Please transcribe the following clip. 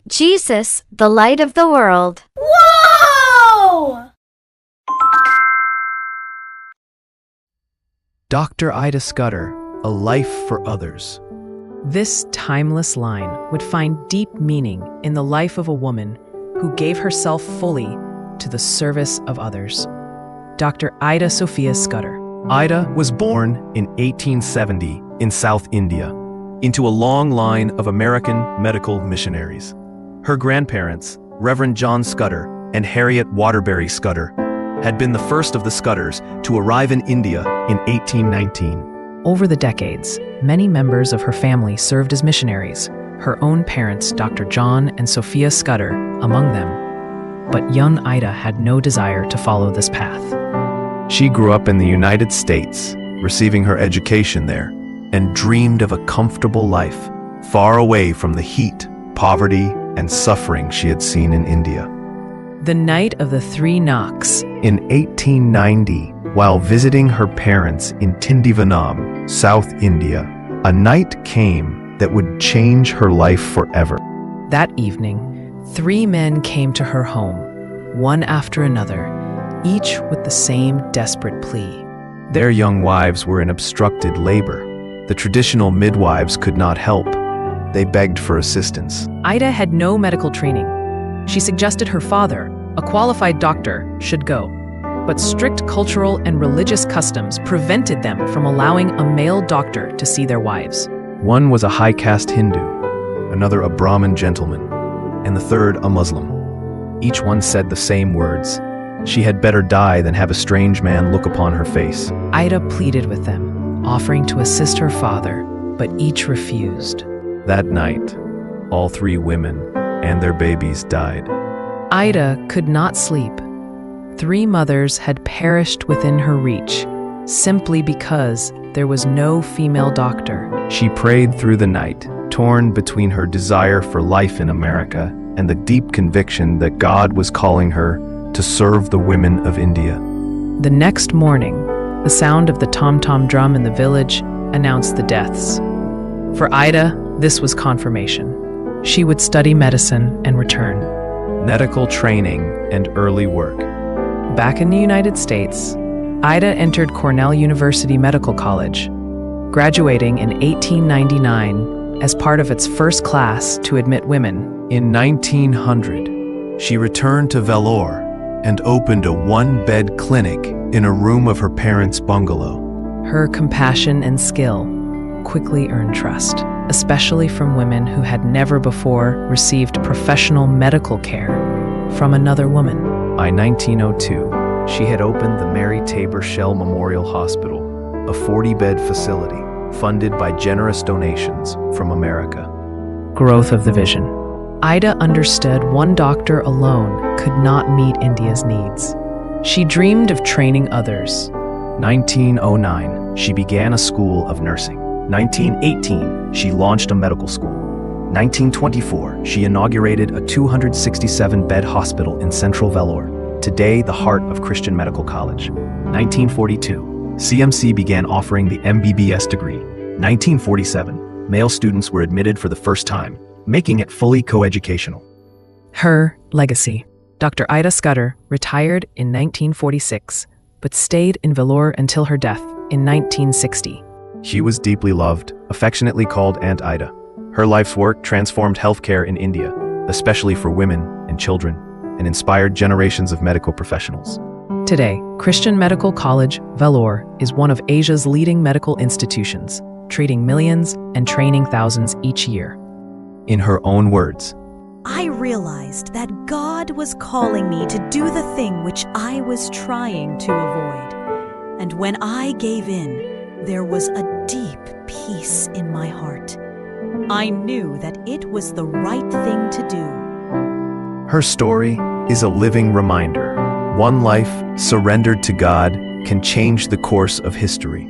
Jesus, the light of the world. Whoa! Dr. Ida Scudder, A Life for Others. This timeless line would find deep meaning in the life of a woman who gave herself fully to the service of others. Dr. Ida Sophia Scudder. Ida was born in 1870 in South India, into a long line of American medical missionaries. Her grandparents, Reverend John Scudder and Harriet Waterbury Scudder, had been the first of the Scudders to arrive in India in 1819. Over the decades, many members of her family served as missionaries, her own parents, Dr. John and Sophia Scudder, among them. But young Ida had no desire to follow this path. She grew up in the United States, receiving her education there, and dreamed of a comfortable life, far away from the heat, poverty, and suffering she had seen in India. The night of the three knocks. In 1890, while visiting her parents in Tindivanam, South India, a night came that would change her life forever. That evening, three men came to her home, one after another, each with the same desperate plea. Their young wives were in obstructed labor. The traditional midwives could not help. They begged for assistance. Ida had no medical training. She suggested her father, a qualified doctor, should go. But strict cultural and religious customs prevented them from allowing a male doctor to see their wives. One was a high-caste Hindu, another a Brahmin gentleman, and the third a Muslim. Each one said the same words. She had better die than have a strange man look upon her face. Ida pleaded with them, offering to assist her father, but each refused. That night, all three women and their babies died. Ida could not sleep. Three mothers had perished within her reach, simply because there was no female doctor. She prayed through the night, torn between her desire for life in America and the deep conviction that God was calling her to serve the women of India. The next morning, the sound of the tom-tom drum in the village announced the deaths. For Ida, this was confirmation. She would study medicine and return. Medical training and early work. Back in the United States, Ida entered Cornell University Medical College, graduating in 1899 as part of its first class to admit women. In 1900, she returned to Vellore and opened a one-bed clinic in a room of her parents' bungalow. Her compassion and skill quickly earned trust, especially from women who had never before received professional medical care from another woman. By 1902, she had opened the Mary Tabor Shell Memorial Hospital, a 40-bed facility funded by generous donations from America. Growth of the vision. Ida understood one doctor alone could not meet India's needs. She dreamed of training others. 1909, she began a school of nursing. 1918, she launched a medical school. 1924, she inaugurated a 267-bed hospital in central Vellore, today the heart of Christian Medical College. 1942, CMC began offering the MBBS degree. 1947, male students were admitted for the first time, making it fully coeducational. Her legacy. Dr. Ida Scudder retired in 1946, but stayed in Vellore until her death in 1960. She was deeply loved, affectionately called Aunt Ida. Her life's work transformed healthcare in India, especially for women and children, and inspired generations of medical professionals. Today, Christian Medical College, Vellore, is one of Asia's leading medical institutions, treating millions and training thousands each year. In her own words, I realized that God was calling me to do the thing which I was trying to avoid. And when I gave in, there was a deep peace in my heart. I knew that it was the right thing to do. her story is a living reminder. One life surrendered to God can change the course of history.